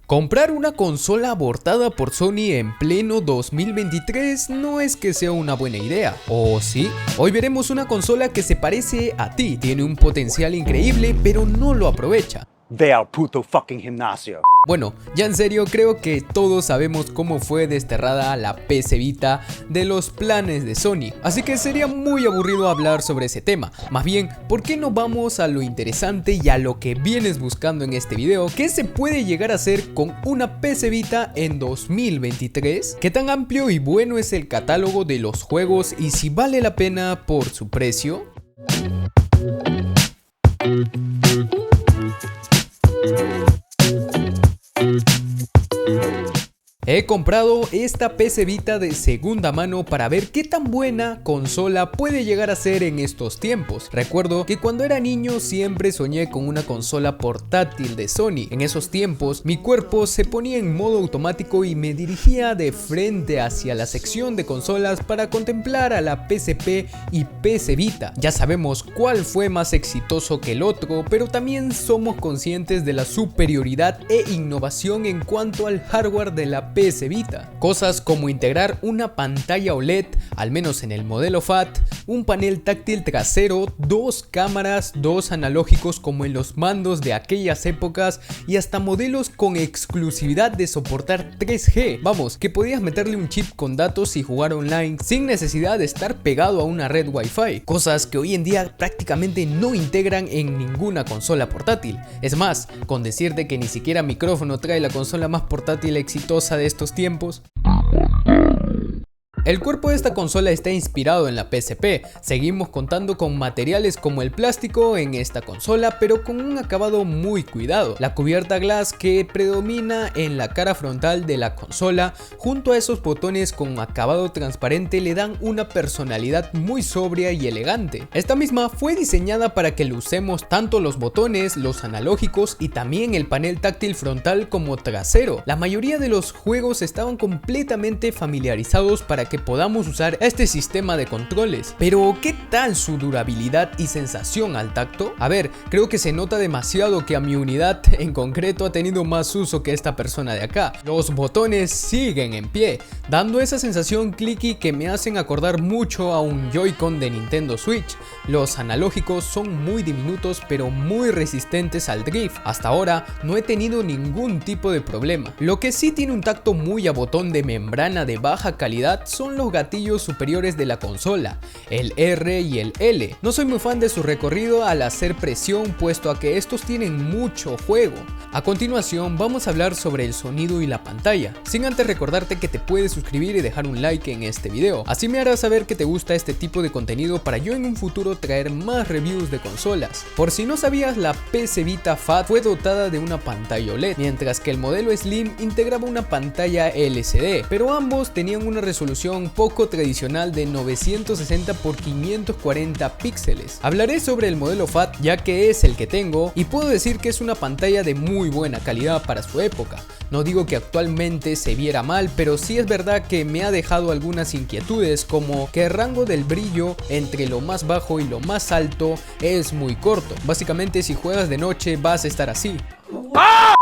Comprar una consola abortada por Sony en pleno 2023 no es que sea una buena idea, ¿o sí? Hoy veremos una consola que se parece a ti, tiene un potencial increíble pero no lo aprovecha. Ve al puto fucking gimnasio. Bueno, ya en serio, creo que todos sabemos cómo fue desterrada la PS Vita de los planes de Sony, así que sería muy aburrido hablar sobre ese tema. Más bien, ¿por qué no vamos a lo interesante y a lo que vienes buscando en este video? ¿Qué se puede llegar a hacer con una PS Vita en 2023? ¿Qué tan amplio y bueno es el catálogo de los juegos y si vale la pena por su precio? He comprado esta PS Vita de segunda mano para ver qué tan buena consola puede llegar a ser en estos tiempos. Recuerdo que cuando era niño siempre soñé con una consola portátil de Sony. En esos tiempos mi cuerpo se ponía en modo automático y me dirigía de frente hacia la sección de consolas para contemplar a la PSP y PS Vita. Ya sabemos cuál fue más exitoso que el otro, pero también somos conscientes de la superioridad e innovación en cuanto al hardware de la PS Vita. Cosas como integrar una pantalla OLED, al menos en el modelo FAT, un panel táctil trasero, dos cámaras, dos analógicos como en los mandos de aquellas épocas y hasta modelos con exclusividad de soportar 3G. Vamos, que podías meterle un chip con datos y jugar online sin necesidad de estar pegado a una red Wi-Fi. Cosas que hoy en día prácticamente no integran en ninguna consola portátil. Es más, con decirte que ni siquiera micrófono trae la consola más portátil exitosa de estos tiempos. El cuerpo de esta consola está inspirado en la PSP, seguimos contando con materiales como el plástico en esta consola pero con un acabado muy cuidado. La cubierta glass que predomina en la cara frontal de la consola junto a esos botones con acabado transparente le dan una personalidad muy sobria y elegante. Esta misma fue diseñada para que lo usemos tanto los botones, los analógicos y también el panel táctil frontal como trasero. La mayoría de los juegos estaban completamente familiarizados para que podamos usar este sistema de controles. Pero ¿qué tal su durabilidad y sensación al tacto? A ver, creo que se nota demasiado que a mi unidad en concreto ha tenido más uso que esta persona de acá. Los botones siguen en pie, dando esa sensación clicky que me hacen acordar mucho a un Joy-Con de Nintendo Switch. Los analógicos son muy diminutos pero muy resistentes al drift. Hasta ahora no he tenido ningún tipo de problema. Lo que sí tiene un tacto muy a botón de membrana de baja calidad son los gatillos superiores de la consola, el R y el L. No soy muy fan de su recorrido al hacer presión puesto a que estos tienen mucho juego. A continuación vamos a hablar sobre el sonido y la pantalla, sin antes recordarte que te puedes suscribir y dejar un like en este video, así me harás saber que te gusta este tipo de contenido para yo en un futuro traer más reviews de consolas. Por si no sabías, la PS Vita FAT fue dotada de una pantalla OLED, mientras que el modelo Slim integraba una pantalla LCD, pero ambos tenían una resolución poco tradicional de 960 x 540 píxeles. Hablaré sobre el modelo FAT ya que es el que tengo y puedo decir que es una pantalla de muy buena calidad para su época. No digo que actualmente se viera mal, pero sí es verdad que me ha dejado algunas inquietudes, como que el rango del brillo entre lo más bajo y lo más alto es muy corto. Básicamente si juegas de noche vas a estar así.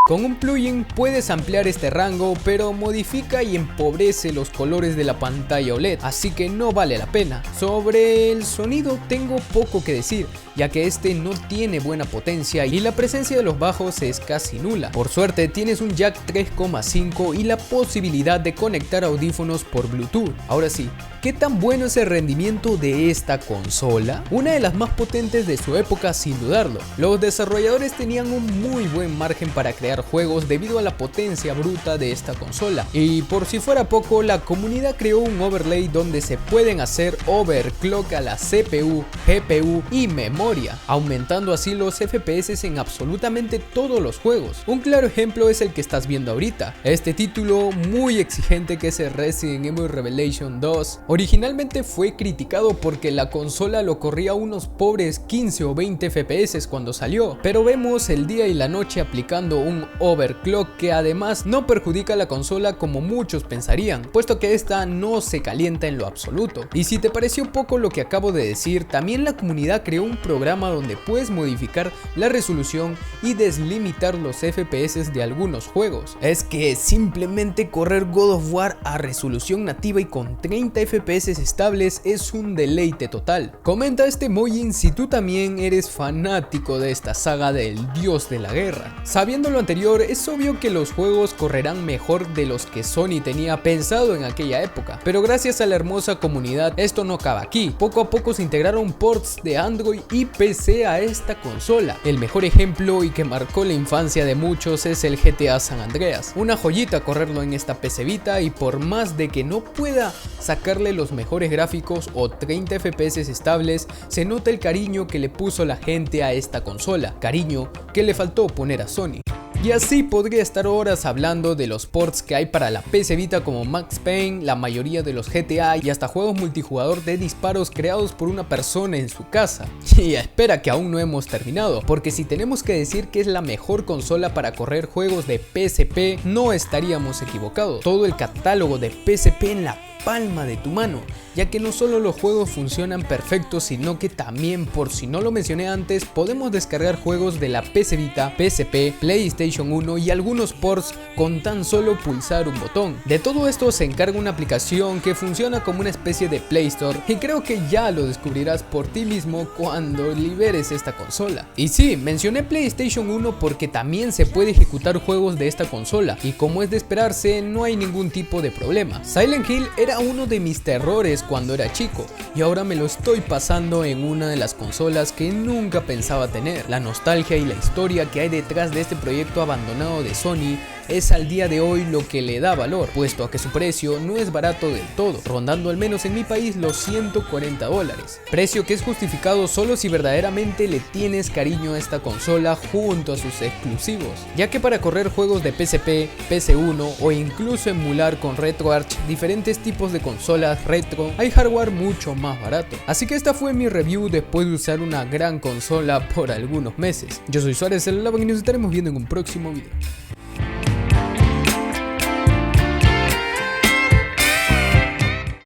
Con un plugin puedes ampliar este rango, pero modifica y empobrece los colores de la pantalla OLED, así que no vale la pena. Sobre el sonido tengo poco que decir, ya que este no tiene buena potencia y la presencia de los bajos es casi nula. Por suerte tienes un jack 3,5 y la posibilidad de conectar audífonos por Bluetooth. Ahora sí, ¿qué tan bueno es el rendimiento de esta consola? Una de las más potentes de su época sin dudarlo. Los desarrolladores tenían un muy buen margen para crear juegos debido a la potencia bruta de esta consola. Y por si fuera poco, la comunidad creó un overlay donde se pueden hacer overclock a la CPU, GPU y memoria, aumentando así los FPS en absolutamente todos los juegos. Un claro ejemplo es el que estás viendo ahorita, este título muy exigente que es el Resident Evil Revelation 2. Originalmente fue criticado porque la consola lo corría a unos pobres 15 o 20 FPS cuando salió, pero vemos el día y la noche aplicando un overclock que además no perjudica a la consola como muchos pensarían, puesto que esta no se calienta en lo absoluto. Y si te pareció poco lo que acabo de decir, también la comunidad creó un programa donde puedes modificar la resolución y deslimitar los FPS de algunos juegos. Es que simplemente correr God of War a resolución nativa y con 30 FPS estables es un deleite total. Comenta este Mojin si tú también eres fanático de esta saga del dios de la guerra. Sabiendo lo anterior, es obvio que los juegos correrán mejor de los que Sony tenía pensado en aquella época, pero gracias a la hermosa comunidad esto no acaba aquí. Poco a poco se integraron ports de Android y PC a esta consola. El mejor ejemplo y que marcó la infancia de muchos es el GTA San Andreas. Una joyita correrlo en esta PC Vita, y por más de que no pueda sacarle los mejores gráficos o 30 FPS estables, se nota el cariño que le puso la gente a esta consola, cariño que le faltó poner a Sony. Y así podría estar horas hablando de los ports que hay para la PC Vita, como Max Payne, la mayoría de los GTA y hasta juegos multijugador de disparos creados por una persona en su casa. Y espera que aún no hemos terminado, porque si tenemos que decir que es la mejor consola para correr juegos de PSP, no estaríamos equivocados. Todo el catálogo de PSP en la palma de tu mano, ya que no solo los juegos funcionan perfectos, sino que también, por si no lo mencioné antes, podemos descargar juegos de la PC Vita, PSP, PlayStation 1 y algunos ports con tan solo pulsar un botón. De todo esto se encarga una aplicación que funciona como una especie de Play Store, y creo que ya lo descubrirás por ti mismo cuando liberes esta consola. Y sí, mencioné PlayStation 1 porque también se puede ejecutar juegos de esta consola, y como es de esperarse, no hay ningún tipo de problema. Silent Hill era uno de mis terrores cuando era chico, y ahora me lo estoy pasando en una de las consolas que nunca pensaba tener. La nostalgia y la historia que hay detrás de este proyecto abandonado de Sony es al día de hoy lo que le da valor, puesto a que su precio no es barato del todo, rondando al menos en mi país los $140, precio que es justificado solo si verdaderamente le tienes cariño a esta consola junto a sus exclusivos, ya que para correr juegos de PSP, PC1 o incluso emular con RetroArch diferentes tipos de consolas retro, hay hardware mucho más barato. Así que esta fue mi review después de usar una gran consola por algunos meses. Yo soy Suárez, el Lava, y nos estaremos viendo en un próximo video.